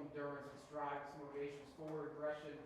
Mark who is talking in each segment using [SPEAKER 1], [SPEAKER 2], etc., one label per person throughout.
[SPEAKER 1] endurance, its drive, its motivations, forward aggression,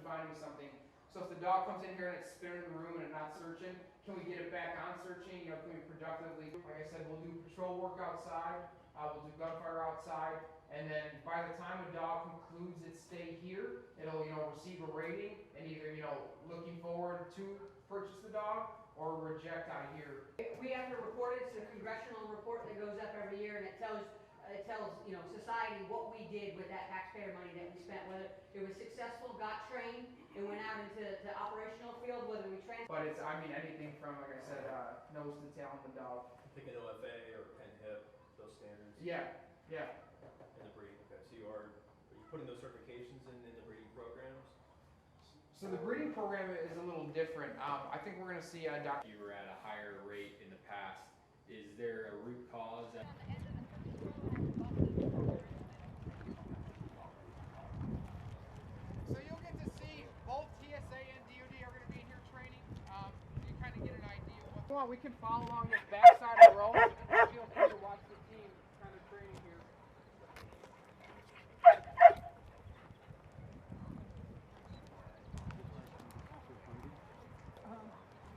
[SPEAKER 1] finding something. So if the dog comes in here and it's spinning the room and it's not searching, can we get it back on searching? You know, can we productively, like I said, we'll do patrol work outside, we'll do gunfire outside, and then by the time a dog concludes its stay here, it'll, you know, receive a rating and either, you know, looking forward to purchase the dog or reject out of here.
[SPEAKER 2] We have to report it. It's a congressional report that goes up every year, and it tells you know, society what we did with that taxpayer money that we spent, whether it was successful, got trained, and went out into the operational field, whether we transferred.
[SPEAKER 1] But it's, I mean, anything from, like I said, nose to tail on the dog.
[SPEAKER 3] I think an OFA or pen hip, those standards.
[SPEAKER 1] Yeah, yeah.
[SPEAKER 3] In the breeding. Okay, so are you putting those certifications in the breeding programs?
[SPEAKER 1] So the breeding program is a little different. I think we're going to see a doctor.
[SPEAKER 4] You were at a higher rate in the past. Is there a root cause?
[SPEAKER 1] So you'll get to see both TSA and DOD are going to be in here training. You kind of get an idea of what's going on. We can follow along this back side of the road and feel free to watch the team kind of training here.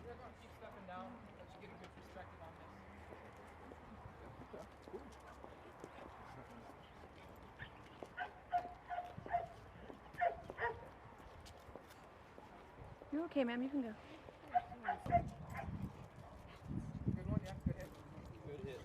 [SPEAKER 1] We're going to keep stepping down, let you get a good perspective on this.
[SPEAKER 5] You're okay, ma'am. You can go.
[SPEAKER 1] Good one, yeah, good hit.
[SPEAKER 3] Good hit.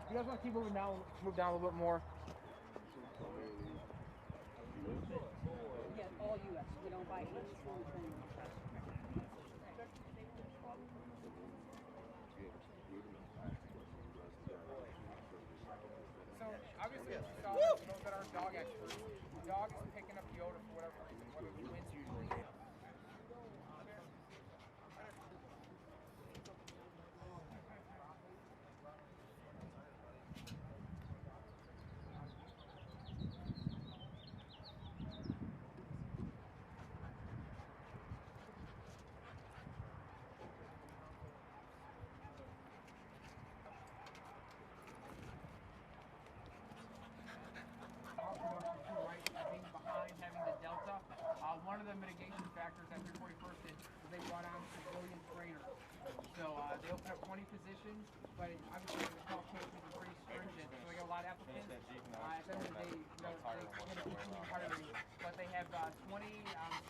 [SPEAKER 1] You guys want to keep moving down, move down a little bit more?
[SPEAKER 2] Yeah, all U.S. We don't buy any strong training.
[SPEAKER 1] So obviously, you saw those that are dog experts. The dog is picking up the odor for whatever reason, whether the wind's usually. One of the mitigation factors that 341st did was they brought on civilian trainers. So they opened up 20 positions, but obviously the qualifications are pretty stringent. So they got a lot of applicants. At the end of the day, they continue hiring, but they have 20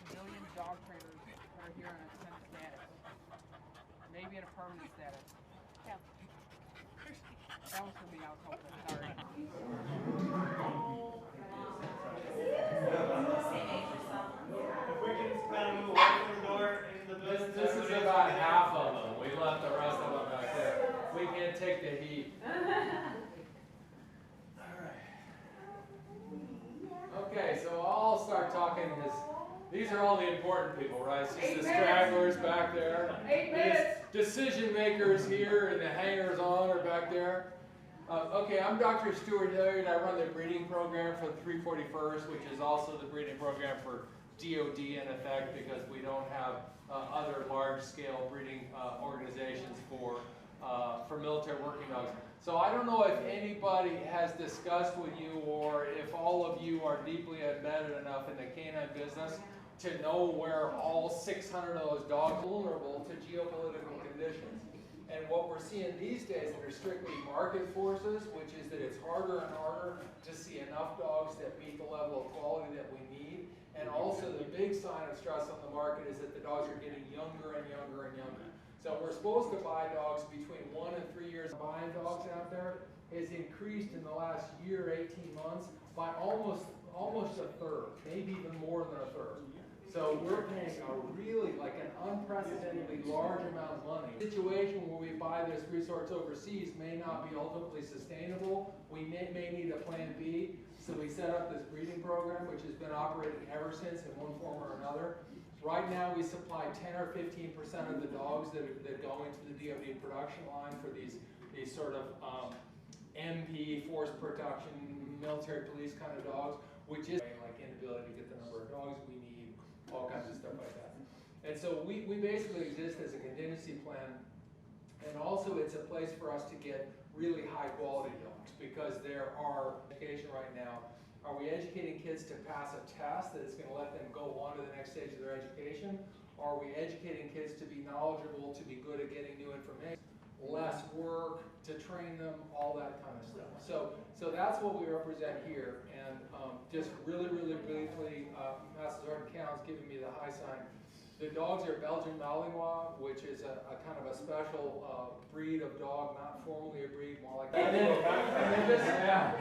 [SPEAKER 1] civilian dog trainers that are here on a temp status, maybe in a permanent status.
[SPEAKER 2] Yeah.
[SPEAKER 1] That was for me. I was hoping. Sorry.
[SPEAKER 4] This is about half of them. We left the rest of them back there. We can't take the heat. Okay, so I'll start talking this. These are all the important people, right? It's the stragglers back there.
[SPEAKER 2] 8 minutes.
[SPEAKER 4] Decision makers here and the hangers on are back there. Okay, I'm Dr. Stuart Hilliard. I run the breeding program for the 341st, which is also the breeding program for DOD in effect because we don't have other large-scale breeding organizations for military working dogs. So I don't know if anybody has discussed with you, or if all of you are deeply embedded enough in the canine business to know where all 600 of those dogs are vulnerable to geopolitical conditions. And what we're seeing these days that are strictly market forces, which is that it's harder and harder to see enough dogs that meet the level of quality that we need. And also the big sign of stress on the market is that the dogs are getting younger and younger and younger. So we're supposed to buy dogs between 1 and 3 years. Buying dogs out there has increased in the last year, 18 months, by almost a third, maybe even more than a third. So we're paying a really, like an unprecedentedly large amount of money. The situation where we buy this resource overseas may not be ultimately sustainable. We may need a plan B. So we set up this breeding program, which has been operating ever since in one form or another. Right now we supply 10 or 15% of the dogs that go into the DoD production line for these sort of MP, force production, military police kind of dogs, which is like inability to get the number of dogs we need, all kinds of stuff like that. And so we basically exist as a contingency plan, and also it's a place for us to get really high quality dogs, because there are education right now. Are we educating kids to pass a test that is going to let them go on to the next stage of their education? Or are we educating kids to be knowledgeable, to be good at getting new information, less work, to train them, all that kind of stuff. So that's what we represent here. And just really briefly, Master Sergeant Cowan's giving me the high sign. The dogs are Belgian Malinois, which is a kind of a special breed of dog, not formally a breed, more like that. And then just, yeah.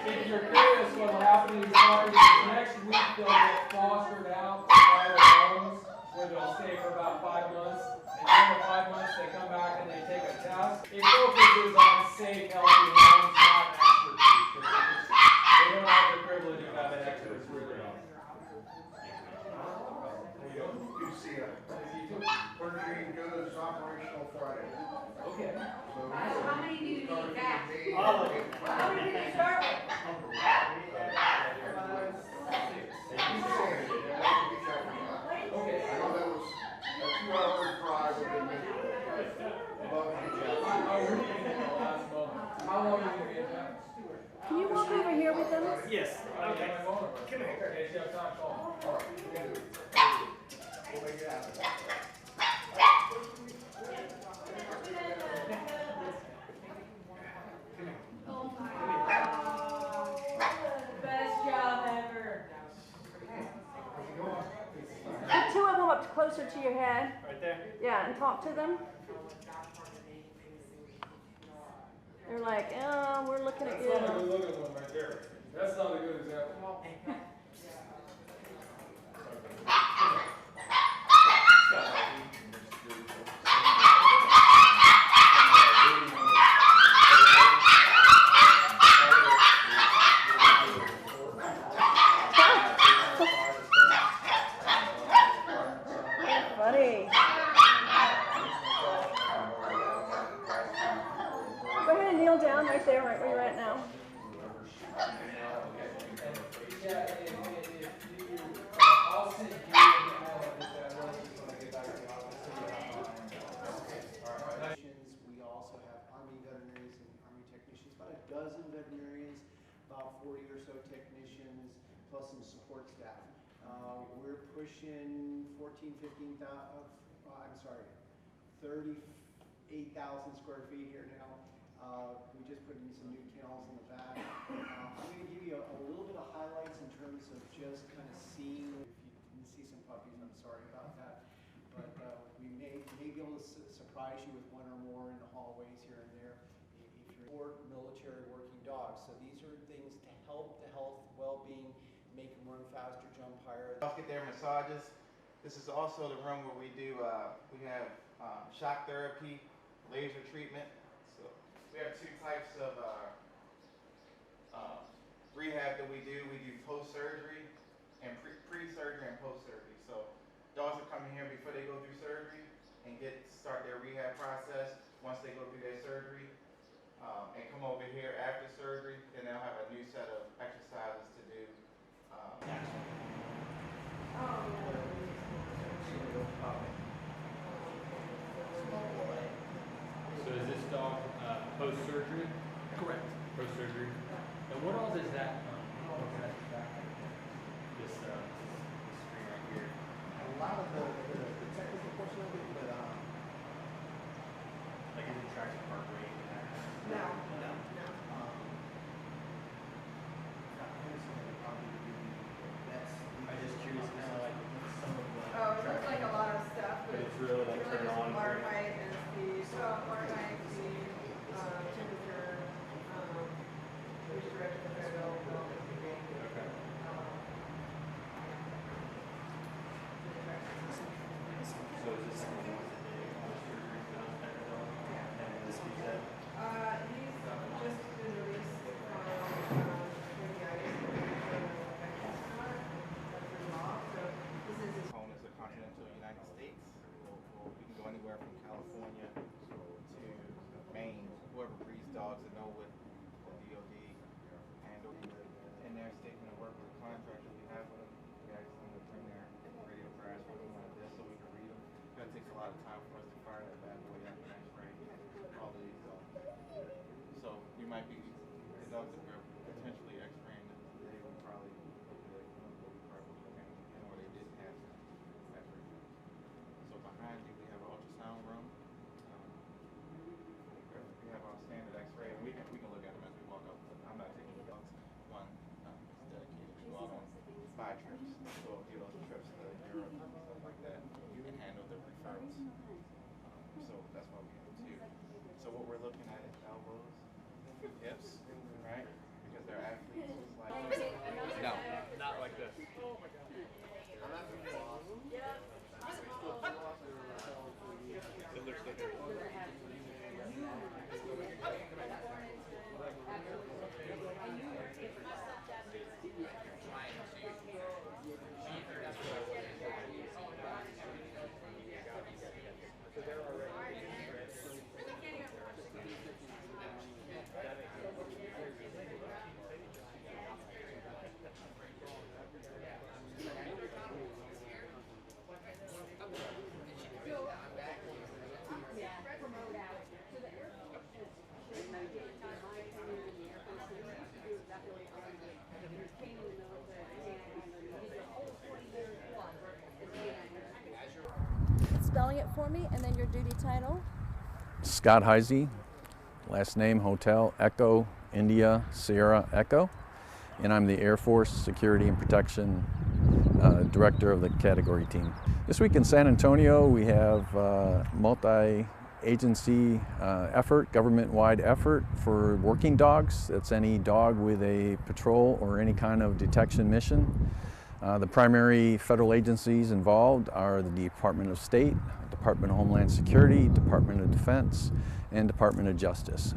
[SPEAKER 4] If you're curious what will happen to these dogs, next week they'll get fostered out to private homes where they'll stay for about 5 months. And then in 5 months they come back and they take a test. It focuses on safe, healthy homes, not expertise. They don't have the privilege of having experts really.
[SPEAKER 5] Purging goods operational Friday.
[SPEAKER 4] Okay.
[SPEAKER 2] How many do you need back?
[SPEAKER 5] All of it.
[SPEAKER 2] How many did you start with?
[SPEAKER 4] Okay.
[SPEAKER 5] I know that was a 2-hour drive within
[SPEAKER 4] How long are you going to be in town?
[SPEAKER 6] Can you walk over here with them?
[SPEAKER 7] Yes. Okay.
[SPEAKER 4] Come here. Okay, if you have time, call me.
[SPEAKER 5] All right, we'll do it. We'll make it happen.
[SPEAKER 2] Best job ever.
[SPEAKER 6] Put 2 of them up closer to your head.
[SPEAKER 7] Right there.
[SPEAKER 6] Yeah, and talk to them. They're like, oh, we're looking at
[SPEAKER 4] That's
[SPEAKER 6] you.
[SPEAKER 4] not a good looking one right there. That's not a good example.
[SPEAKER 6] Funny. Go ahead and kneel down right there, right where you're at now.
[SPEAKER 4] Yeah, I'll send you an email of this address when I get back to the office.
[SPEAKER 8] We also have Army veterinarians and Army technicians, about a dozen veterinarians, about 40 or so technicians, plus some support staff. We're pushing 38,000 square feet here now. We just put in some new kennels in the back. I'm going to give you a little bit of highlights in terms of just kind of seeing. If you didn't see some puppies, I'm sorry about that. But we may be able to surprise you with one or more in the hallways here and there. If you're military working dogs, so these are things to help the health, well-being, make them run faster, jump higher.
[SPEAKER 9] Dogs get their massages. This is also the room where we do. We have shock therapy, laser treatment. So we have 2 types of rehab that we do. We do post-surgery and pre-surgery and post-surgery. So dogs are coming here before they go through surgery and start their rehab process. Once they go through their surgery, and come over here after surgery, and they'll have a new set of exercises to do.
[SPEAKER 7] So is this dog post-surgery?
[SPEAKER 10] Correct.
[SPEAKER 7] Post-surgery. And what all does that, this screen right here?
[SPEAKER 10] A lot of the technical portion of it, but
[SPEAKER 7] Like is it tracks your heart rate?
[SPEAKER 10] no.
[SPEAKER 7] I'm just curious, kind of like some of the.
[SPEAKER 11] Oh, it looks like a lot of stuff,
[SPEAKER 7] But
[SPEAKER 11] but
[SPEAKER 7] it's really like turn
[SPEAKER 11] just
[SPEAKER 7] on.
[SPEAKER 11] heart rate and speed. So heart rate, speed, temperature, which direction they're going.
[SPEAKER 7] Okay. So is this something that post-surgery done kind of dog? And this is that?
[SPEAKER 11] He's just been released from meningitis. So this is his
[SPEAKER 9] Home is the continental United States. We can go anywhere from California to Maine. Whoever breeds dogs that know what the DOD handle. In their statement of work with the contractor we have with them, we ask them to bring their radiographs with them like this so we can read them. That takes a lot of time for us to fire that bad boy up and x-ray all of these dogs. So we might be, the dogs that we're potentially x-raying today, we probably and or they didn't have x-ray. So behind you we have an ultrasound room. We have our standard x-ray and we can look at them as we walk up. I'm not taking the dogs. One is dedicated to go out on 5 trips. So do those trips to Europe and stuff like that and handle the referrals. So that's why we have 2. So what we're looking at is elbows, hips, right? Because they're athletes.
[SPEAKER 7] No, not like this. It looks like
[SPEAKER 6] Spelling it for me, and then your duty title.
[SPEAKER 12] Scott Heisey, last name Hotel Echo India Sierra Echo, and I'm the Air Force Security and Protection Director of the category team. This week in San Antonio we have multi-agency effort, government-wide effort for working dogs. That's any dog with a patrol or any kind of detection mission. The primary federal agencies involved are the Department of State, Department of Homeland Security, Department of Defense, and Department of Justice.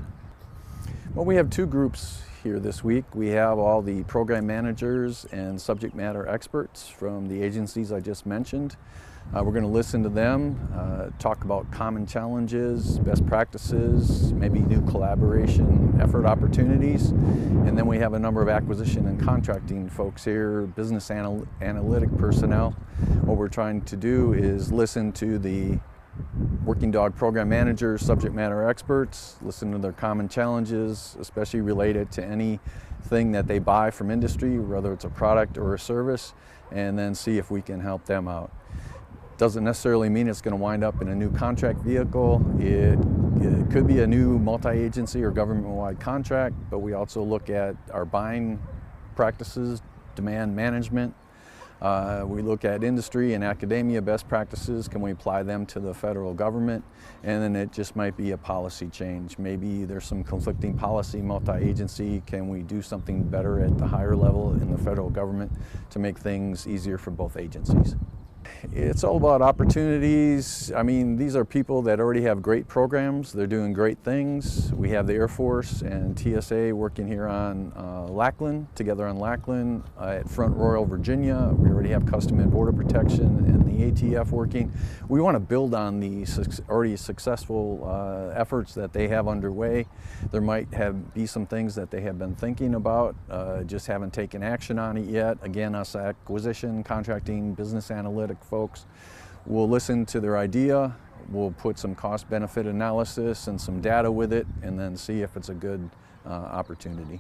[SPEAKER 12] Well, we have 2 groups here this week. We have all the program managers and subject matter experts from the agencies I just mentioned. We're going to listen to them, talk about common challenges, best practices, maybe new collaboration effort opportunities. And then we have a number of acquisition and contracting folks here, business analytic personnel. What we're trying to do is listen to the working dog program managers, subject matter experts, listen to their common challenges, especially related to anything that they buy from industry, whether it's a product or a service, and then see if we can help them out. Doesn't necessarily mean it's going to wind up in a new contract vehicle. It could be a new multi-agency or government-wide contract, but we also look at our buying practices, demand management. We look at industry and academia best practices. Can we apply them to the federal government? And then it just might be a policy change. Maybe there's some conflicting policy, multi-agency. Can we do something better at the higher level in the federal government to make things easier for both agencies? It's all about opportunities. I mean, these are people that already have great programs. They're doing great things. We have the Air Force and TSA working here on Lackland, together on Lackland at Front Royal, Virginia. We already have Customs and Border Protection and the the ATF working. We want to build on the already successful efforts that they have underway. There might be some things that they have been thinking about, just haven't taken action on it yet. Again, us acquisition, contracting, business analytic folks will listen to their idea. We'll put some cost-benefit analysis and some data with it, and then see if it's a good opportunity.